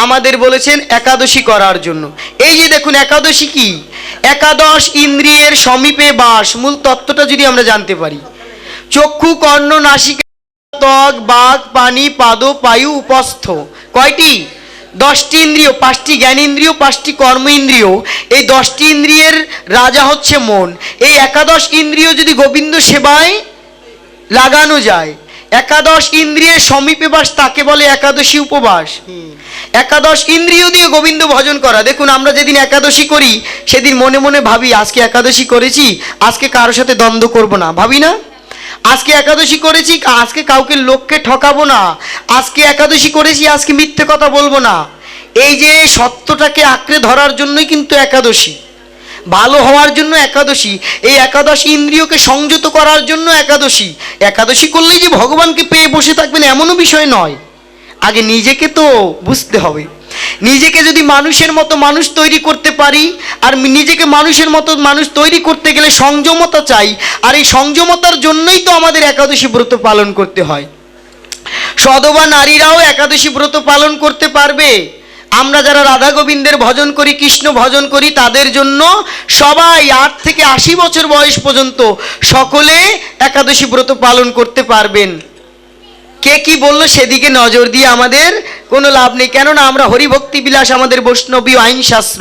আমাদের বলেছেন একাদশী করার জন্য। এই যে দেখুন একাদশী কি? একাদশ ইন্দ্রিয়ের সমীপে বাস। মূল তত্ত্বটা যদি আমরা জানতে পারি, চক্ষু, কর্ণ, নাসিকা, ত্বক, বাক, পানি, পাদ, পায়ু, উপস্থ। কয়টি? 10টি ইন্দ্রিয়, 5টি জ্ঞানেন্দ্রিয়, 5টি কর্ম ইন্দ্রিয়। এই 10টি ইন্দ্রিয়ের রাজা হচ্ছে মন। এই একাদশ ইন্দ্রিয় যদি গোবিন্দ সেবায় লাগানো যায়, একাদশ ইন্দ্রিয়ের সমীপে বাস, তাকে বলে একাদশী উপবাস। একাদশ ইন্দ্রিয় দিয়ে গোবিন্দ ভজন করা। দেখুন আমরা যেদিন একাদশী করি সেদিন মনে মনে ভাবি আজকে একাদশী করেছি, আজকে কারোর সাথে দ্বন্দ্ব করব না, ভাবি না? আজকে একাদশী করেছি, আজকে কাউকে লোককে ঠকাবো না, আজকে একাদশী করেছি, আজকে মিথ্যে কথা বলবো না। এই যে সত্যটাকে আঁকড়ে ধরার জন্যই কিন্তু একাদশী। ভালো হওয়ার জন্য একাদশী, এই একাদশী ইন্দ্রিয়কে সংযত করার জন্য একাদশী। একাদশী করলেই যে ভগবানকে পেয়ে বসে থাকবেন এমনও বিষয় নয়। আগে নিজেকে তো বুঝতে হবে। নিজেকে যদি মানুষের মতো মানুষ তৈরি করতে পারি, আর নিজেকে মানুষের মতো মানুষ তৈরি করতে গেলে সংযমতা চাই, আর এই সংযমতার জন্যই তো আমাদের একাদশী ব্রত পালন করতে হয়। সধবা নারীরাও একাদশী ব্রত পালন করতে পারবে। আমরা যারা রাধা গোবিন্দের ভজন করি, কৃষ্ণ ভজন করি, তাদের জন্য সবাই 8 থেকে 80 বছর বয়স পর্যন্ত সকলে একাদশী ব্রত পালন করতে পারবেন। কে কি বললো সেদিকে নজর দিয়ে আমাদের কোনো লাভ নেই, কেননা আমরা হরিভক্তি বিলাস, আমাদের বৈষ্ণবী আইন শাস্ত্র।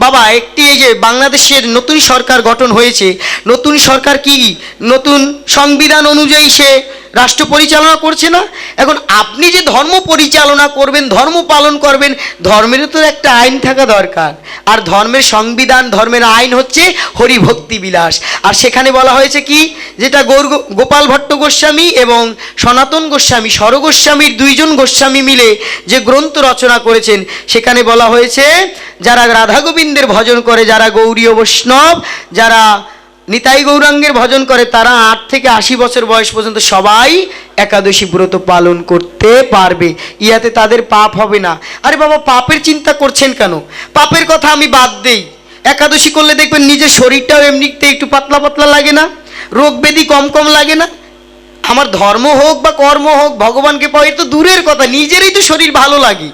বাবা, একটি এই যে বাংলাদেশের নতুন সরকার গঠন হয়েছে, নতুন সরকার কি নতুন সংবিধান অনুযায়ী সে রাষ্ট্র পরিচালনা করছে না? এখন আপনি যে ধর্ম পরিচালনা করবেন, ধর্ম পালন করবেন, ধর্মেরও তো একটা আইন থাকা দরকার। আর ধর্মের সংবিধান, ধর্মের আইন হচ্ছে হরিভক্তি বিলাস। আর সেখানে বলা হয়েছে কি, যেটা গোপাল ভট্ট গোস্বামী এবং সনাতন গোস্বামী, স্বর গোস্বামীর দুইজন গোস্বামী মিলে যে গ্রন্থ রচনা করেছেন, সেখানে বলা হয়েছে যারা রাধা গোবিন্দের ভজন করে, যারা গৌরীয় বৈষ্ণব, যারা নিতাই গৌরাঙ্গের ভজন করে, তারা 8 থেকে 80 বছর বয়স পর্যন্ত সবাই একাদশী ব্রত পালন করতে পারবে। ইয়াতে তাদের পাপ হবে না। আরে বাবা, পাপের চিন্তা করছেন কেন? পাপের কথা আমি বাদ দেই। একাদশী করলে দেখবেন নিজের শরীরটাও এমনিতে একটু পাতলা পাতলা লাগে না? রোগ ব্যাধি কম কম লাগে না? আমার ধর্ম হোক বা কর্ম হোক, ভগবানকে পাওয়া তো দূরের কথা, নিজেরই তো শরীর ভালো লাগে।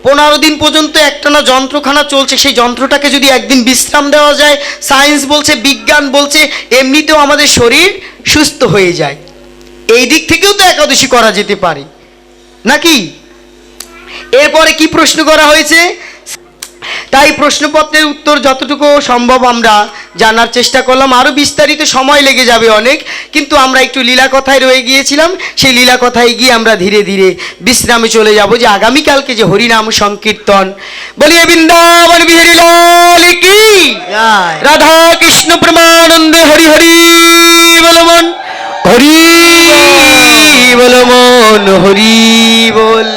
15 দিন পর্যন্ত একটানা যন্ত্রখানা চলছে, সেই যন্ত্রটাকে যদি একদিন বিশ্রাম দেওয়া যায়, সায়েন্স বলছে, বিজ্ঞান বলছে, এমনিতেও আমাদের শরীর সুস্থ হয়ে যায়। এই দিক থেকেও তো একাদশী করা যেতে পারে নাকি? এরপরে কি প্রশ্ন করা হয়েছে? তাই প্রশ্নপত্রের উত্তর যতটুকু সম্ভব আমরা জানার চেষ্টা করলাম। আরও বিস্তারিত সময় লেগে যাবে অনেক, কিন্তু আমরা একটু লীলা কথায় রয়ে গিয়েছিলাম। সেই লীলা কথায় গিয়ে আমরা ধীরে ধীরে বিশ্রামে চলে যাব, যে আগামীকালকে যে হরিনাম সংকীর্তন। বলিয়ে বৃন্দাবন বিহারী লাল কি, রাধা কৃষ্ণ প্রেমানন্দে হরি হরি বল মন, হরি বল মন, হরি বল।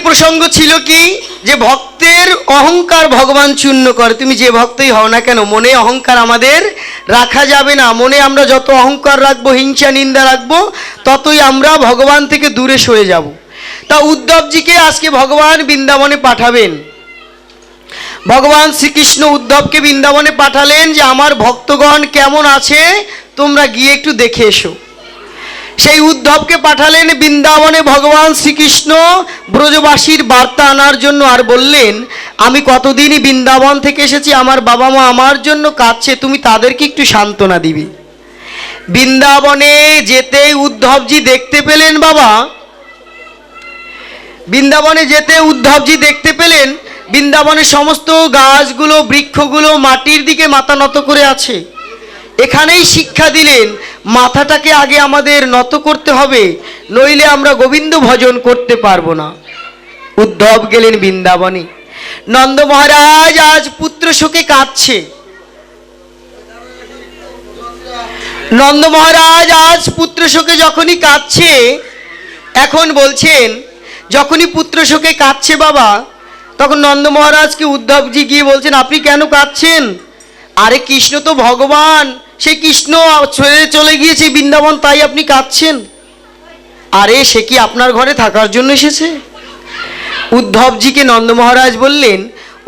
প্রসঙ্গ ছিল কি, যে ভক্তের অহংকার ভগবান চূর্ণ করে। তুমি যে ভক্তই হও না কেন, মনে অহংকার আমাদের রাখা যাবে না। মনে আমরা যত অহংকার রাখবো, হিংসা নিন্দা রাখবো, ততই আমরা ভগবান থেকে দূরে সরে যাব। তা উদ্ধবজিকে আজকে ভগবান বৃন্দাবনে পাঠাবেন। ভগবান শ্রীকৃষ্ণ উদ্ধবকে বৃন্দাবনে পাঠালেন যে আমার ভক্তগণ কেমন আছে, তোমরা গিয়ে একটু দেখে এসো। সেই উদ্ধবকে পাঠালেন বৃন্দাবনে ভগবান শ্রীকৃষ্ণ ব্রজবাসীর বার্তা আনার জন্য। আর বললেন, আমি কতদিনই বৃন্দাবন থেকে এসেছি, আমার বাবা মা আমার জন্য কাঁদছে, তুমি তাদেরকে একটু সান্ত্বনা দিবে। বৃন্দাবনে যেতে উদ্ধবজি দেখতে পেলেন, বাবা বৃন্দাবনে যেতে উদ্ধবজি দেখতে পেলেন বৃন্দাবনের সমস্ত গাছগুলো, বৃক্ষগুলো মাটির দিকে মাথা নত করে আছে। এখানেই শিক্ষা দিলেন, মাথাটাকে আগে আমাদের নত করতে হবে, নইলে আমরা গোবিন্দ ভজন করতে পারবো না। উদ্ধব গেলেন বৃন্দাবনে। নন্দ মহারাজ আজ পুত্র শোকে কাঁদছে। নন্দ মহারাজ আজ পুত্র শোকে যখনই কাঁদছে, এখন বলছেন, যখনই পুত্র শোকে কাঁদছে বাবা, তখন নন্দ মহারাজকে উদ্ধবজি গিয়ে বলছেন, আপনি কেন কাঁদছেন? আরে কৃষ্ণ তো ভগবান, সেই কৃষ্ণ ছেড়ে চলে গিয়েছে বৃন্দাবন, তাই আপনি কাঁদছেন? আরে সে কি আপনার ঘরে থাকার জন্য এসেছে? উদ্ধবজিকে নন্দ মহারাজ বললেন,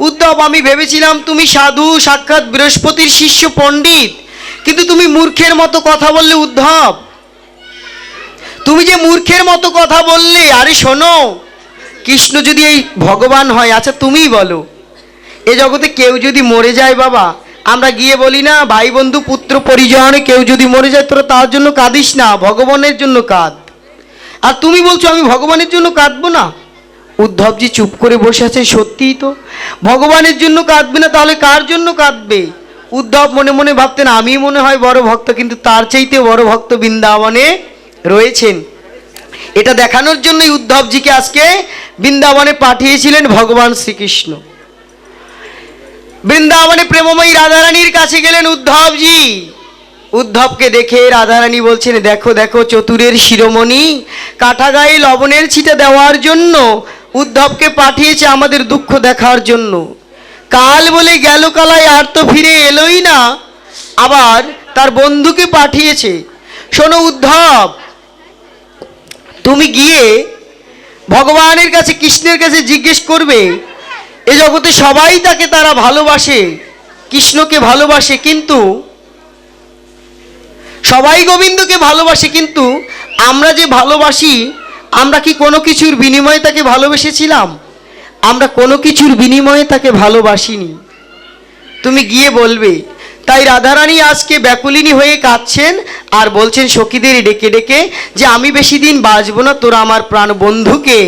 উদ্ধব, আমি ভেবেছিলাম তুমি সাধু, সাক্ষাৎ বৃহস্পতির শিষ্য পণ্ডিত, কিন্তু তুমি মূর্খের মতো কথা বললে উদ্ধব। তুমি যে মূর্খের মতো কথা বললে। আরে শোনো, কৃষ্ণ যদি এই ভগবান হয়, আচ্ছা তুমিই বলো, এ জগতে কেউ যদি মরে যায় বাবা, আমরা গিয়ে বলি না, ভাই বন্ধু পুত্র পরিজনে কেউ যদি মরে যায়, তোরা তার জন্য কাঁদিস না, ভগবানের জন্য কাঁদ। আর তুমি বলছো আমি ভগবানের জন্য কাঁদবো না? উদ্ধবজি চুপ করে বসে আছে। সত্যিই তো, ভগবানের জন্য কাঁদবে না, তাহলে কার জন্য কাঁদবে? উদ্ধব মনে মনে ভাবতেন, আমি মনে হয় বড় ভক্ত, কিন্তু তার চাইতে বড় ভক্ত বৃন্দাবনে রয়েছেন। এটা দেখানোর জন্যই উদ্ধবজিকে আজকে বৃন্দাবনে পাঠিয়েছিলেন ভগবান শ্রীকৃষ্ণ। বৃন্দাবনে প্রেমময়ী রাধারানীর কাছে গেলেন উদ্ধবজি। উদ্ধবকে দেখে রাধারানী বলছেন, দেখো দেখো চতুরের শিরোমণি, কাঠাগায়ে লবণের ছিটা দেওয়ার জন্য উদ্ধবকে পাঠিয়েছে আমাদের দুঃখ দেখার জন্য। কাল বলে গেল কালায়, আর তো ফিরে এলোই না, আবার তার বন্ধুকে পাঠিয়েছে। শোনো উদ্ধব, তুমি গিয়ে ভগবানের কাছে, কৃষ্ণের কাছে জিজ্ঞেস করবে, এ জগতে সবাই তাকে তারা ভালোবাসে, কৃষ্ণকে ভালোবাসে, কিন্তু সবাই গোবিন্দকে ভালোবাসে, কিন্তু আমরা যে ভালোবাসি, আমরা কি কোনো কিছুর বিনিময়ে তাকে ভালোবেসেছিলাম? আমরা কোনো কিছুর বিনিময়ে তাকে ভালোবাসিনি। তুমি গিয়ে বলবে। তাই রাধারানী আজকে ব্যাকুলিনী হয়ে কাঁদছেন আর বলছেন সখীদের ডেকে ডেকে যে আমি বেশি দিন বাঁচবো না, তোরা আমার প্রাণ বন্ধুকে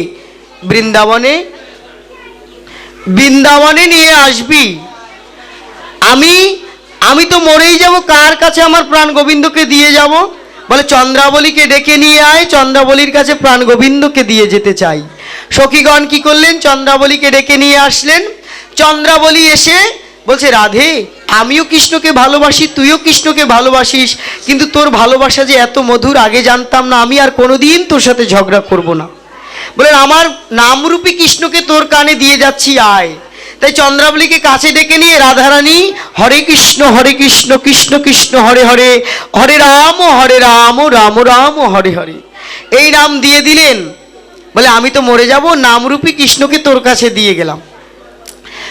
বৃন্দাবনে বৃন্দাবনে নিয়ে আসবি। আমি তো মরেই যাব, কার কাছে আমার প্রাণ গোবিন্দকে দিয়ে যাব? বলে চন্দ্রাবলীকে ডেকে নিয়ে আয়, চন্দ্রাবলীর কাছে প্রাণ গোবিন্দকে দিয়ে যেতে চাই। সখীগণ কি করলেন? চন্দ্রাবলীকে ডেকে নিয়ে আসলেন। চন্দ্রাবলী এসে বলছে, রাধে, আমিও কৃষ্ণকে ভালোবাসি, তুইও কৃষ্ণকে ভালোবাসিস, কিন্তু তোর ভালোবাসা যে এত মধুর আগে জানতাম না, আমি আর কোনোদিন তোর সাথে ঝগড়া করব না। বলে আমার নামরূপী কৃষ্ণকে তোর কানে দিয়ে যাচ্ছি, আয়। তাই চন্দ্রাবলীকে কাছে ডেকে নিয়ে রাধারানী হরে কৃষ্ণ কৃষ্ণ কৃষ্ণ হরে হরে, হরে রাম রাম রাম হরে হরে, এই নাম দিয়ে দিলেন। বলে আমি তো মরে যাব, নামরূপী কৃষ্ণকে তোর কাছে দিয়ে গেলাম।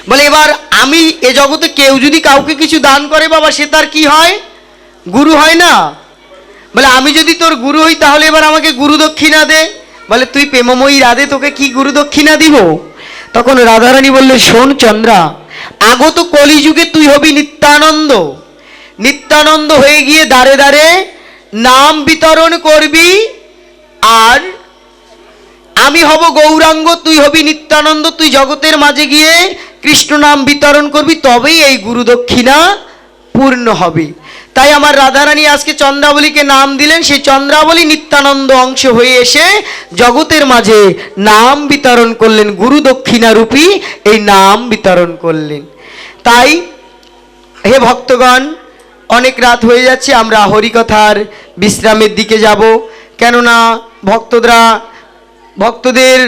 বলে এবার আমি এ জগতে কেউ যদি কাউকে কিছু দান করে বাবা, সে তার কি হয়? গুরু হয় না? বলে আমি যদি তোর গুরু হই তাহলে এবার আমাকে গুরু দক্ষিণা দে। বলে তুই প্রেমময়ী রাধে, তোকে কি গুরু দক্ষিণা দিব? তখন রাধারানী বললে, শোন চন্দ্রা, আগত কলিযুগে তুই হবি নিত্যানন্দ, নিত্যানন্দ হয়ে গিয়ে দাঁড়ে দাঁড়ে নাম বিতরণ করবি, আর আমি হব গৌরাঙ্গ, তুই হবি নিত্যানন্দ, তুই জগতের মাঝে গিয়ে কৃষ্ণ নাম বিতরণ করবি, তবেই এই গুরু দক্ষিণা পূর্ণ হবে। তাই আমার রাধারানী আজকে চন্দ্রাবলীকে নাম দিলেন, সেই চন্দ্রাবলী নিত্যানন্দ অংশ হয়ে এসে জগতের মাঝে নাম বিতরণ করলেন, গুরু দক্ষিণা রূপী এই নাম বিতরণ করলেন। তাই হে ভক্তগণ, অনেক রাত হয়ে যাচ্ছে, আমরা হরিকথার বিশ্রামের দিকে যাব। কেননা ভক্তদের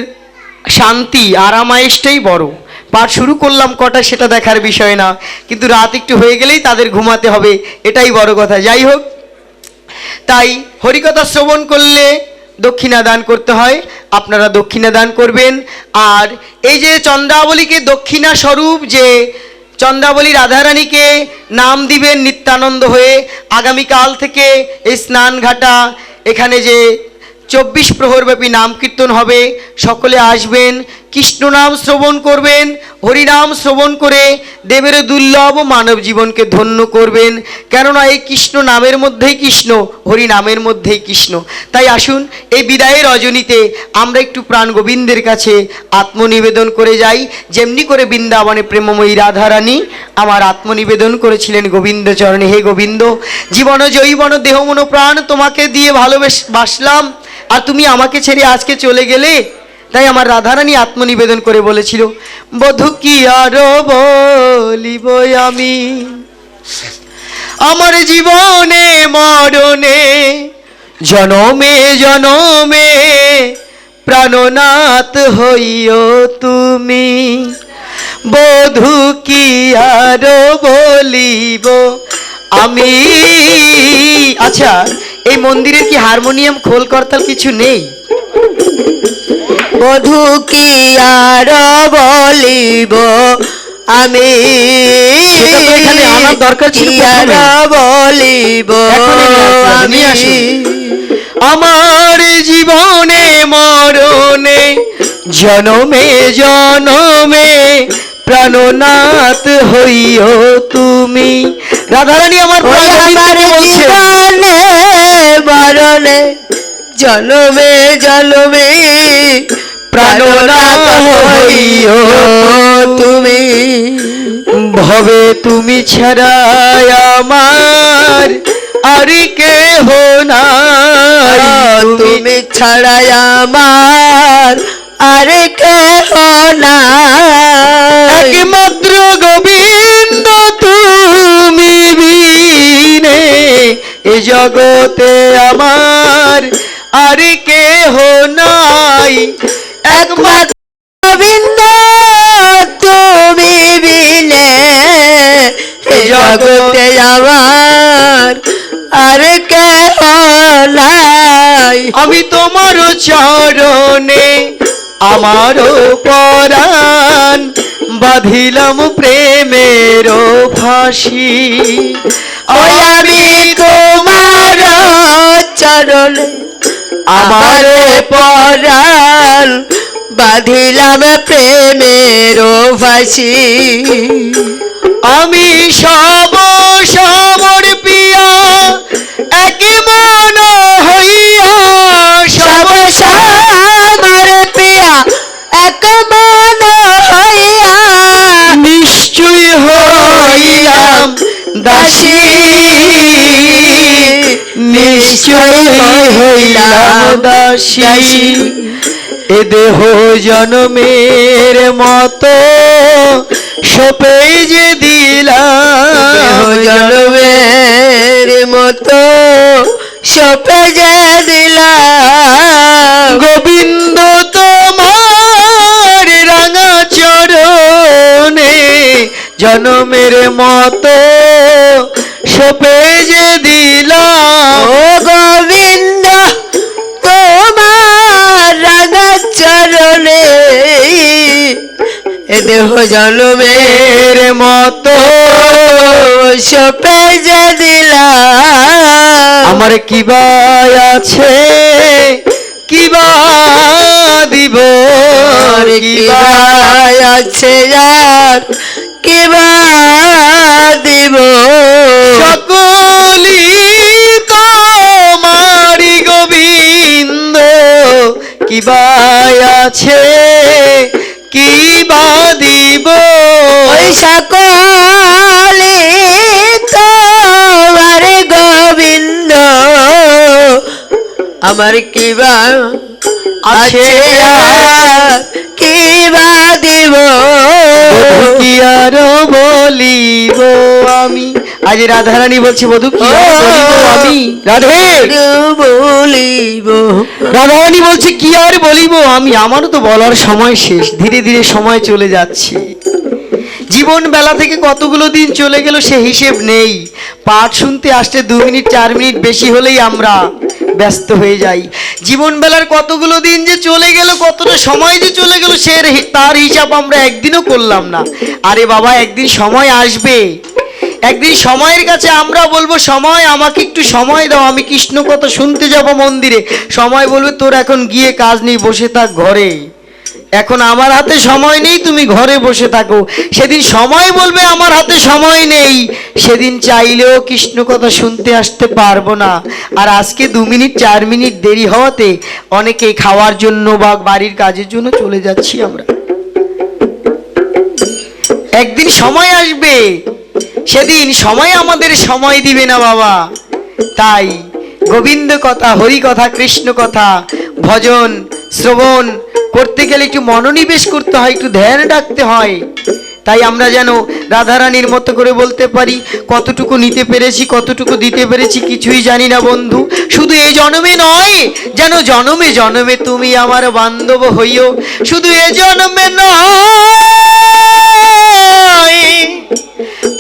শান্তি আরামায়েশটাই বড়। পাঠ শুরু করলাম কটা সেটা দেখার বিষয় না, কিন্তু রাত একটু হয়ে গেলেই তাদের ঘুমাতে হবে, এটাই বড় কথা। যাই হোক, তাই হরিকথা শ্রবণ করলে দক্ষিণা দান করতে হয়, আপনারা দক্ষিণা দান করবেন। আর এই যে চন্দ্রাবলীকে দক্ষিণা স্বরূপ যে চন্দ্রাবলী রাধারানীকে নাম দিবেন নিত্যানন্দ হয়ে, আগামীকাল থেকে এই স্নানঘাটা এখানে যে 24 প্রহরব্যাপী নাম কীর্তন হবে, সকলে আসবেন, কৃষ্ণ নাম শ্রবণ করবেন, হরিনাম শ্রবণ করে দেবের দুর্লভ মানব জীবনকে ধন্য করবেন। কেননা এই কৃষ্ণ নামের মধ্যেই কৃষ্ণ, হরি নামের মধ্যেই কৃষ্ণ। তাই আসুন এই বিদায়ের রজনীতে আমরা একটু প্রাণ গোবিন্দের কাছে আত্মনিবেদন করে যাই, যেমনি করে বৃন্দাবনে প্রেমময়ী রাধারানী আমার আত্মনিবেদন করেছিলেন গোবিন্দ চরণে। হে গোবিন্দ, জীবন জৈবন দেহ মন প্রাণ তোমাকে দিয়ে ভালোবাসলাম, আর তুমি আমাকে ছেড়ে আজকে চলে গেলে। তাই আমার রাধারানী আত্মনিবেদন করে বলেছিল, বধূ কি আর বলিব আমি, আমার জীবনে মরণে জনমে জনমে প্রাণনাথ হইও তুমি, বধূ কি আর বলিব আমি। আচ্ছা, এই মন্দিরের কি হারমোনিয়াম খোল করতাল কিছু নেই? বধূ কি আর বলিব আমি, সেটা তো এখানে আনার দরকার ছিল, কি আর বলিব আমি। আমার জীবনে মরণে জনমে জনমে প্রাণনাথ হইও তুমি। রাধারানী আমার জীবনে মরণে জনমে জনমে প্রাণনাথ হইও তুমি, ভবে তুমি ছাড়া আমার আর কেহ নাই, তুমি ছাড়া আমার আর কেহ নাই, একমাত্র গোবিন্দ তুমি বিনে জগতে আমার আর কেহ নাই, একমাত্র গোবিন্দ তুমি বিনে জগতে আমার আর কেহ নাই। আমি তোমার চরণে আমার পরাণ বাঁধিলাম প্রেমের ফাঁসি। ওই আমি তোমার চরণে আমার পরাণ বাঁধিলাম প্রেমের ফাঁসি। আমি সব সমর্পিয়া এক মন হইয়া, সব আমার পিয়া এক মন হইয়া নিশ্চয় হইলাম দাসী, নিশ্চয় হইলাম দাসী। এ দেহ জনমের মতো সপে যে দিলাম, জন্মের মতো সপে যে দিলাম। গোবিন্দ তোমার রাঙা চরণে জনমের মতো সপে যে দিলাম। ও গোবিন্দ তোমার রাঙা চরণে এ দেহ জন্মের মতো সপে যে দিলাম। আমার কিবা আছে কিবা দিব, আর কিবা আছে আর কিবা দিব। সকলি তোমারি গোবিন্দ, কিবা আছে কিবা দিব। ওই সকলে তোমার গোবিন্দ আমার কিবা আছে আর কিবা দিব। কি আর বলিব আমি, আজ রাধারানী বলছি বধূ কি আর বলিব আমি। রাধে বলিব রাধারানী বলছে কি আর বলিব আমি, আমারও তো বলার সময় শেষ, ধীরে ধীরে সময় চলে যাচ্ছে। জীবন বেলা থেকে কতগুলো দিন চলে গেল সে হিসেব নেই। পাঠ শুনতে আসতে 2 মিনিট 4 মিনিট বেশি হলেই আমরা ব্যস্ত হয়ে যাই। জীবন বেলার কতগুলো দিন যে চলে গেল, কতটা সময় যে চলে গেল সে তার হিসাব আমরা একদিনও করলাম না। আরে বাবা, একদিন সময় আসবে, একদিন সময়ের কাছে আমরা বলবো সময় আমাকে একটু সময় দাও, আমি কৃষ্ণ কথা শুনতে যাব মন্দিরে। সময় বলবে তোর এখন গিয়ে কাজ নেই, বসে থাক ঘরে, এখন আমার হাতে সময় নেই, তুমি ঘরে বসে থাকো। সেদিন সময় বলবে আমার হাতে সময় নেই, সেদিন চাইলেও কৃষ্ণ কথা শুনতে আসতে পারবো না। আর আজকে 2 মিনিট 4 মিনিট দেরি হওয়াতে অনেকে খাওয়ার জন্য বা বাড়ির কাজের জন্য চলে যাচ্ছি আমরা। একদিন সময় আসবে, সেদিন সময় আমাদের সময় দিবে না বাবা। তাই গোবিন্দ কথা, হরি কথা, কৃষ্ণ কথা, ভজন শ্রবণ করতে গেলে একটু মনোনিবেশ করতে হয়, একটু ধ্যান রাখতে হয়। তাই আমরা যেন রাধারানীর মতো করে বলতে পারি কতটুকু নিতে পেরেছি, কতটুকু দিতে পেরেছি কিছুই জানি না বন্ধু। শুধু এই জন্মে নয়, যেন জন্মে জন্মে তুমি আমার বান্ধব হইও। শুধু এ জন্মে নয়,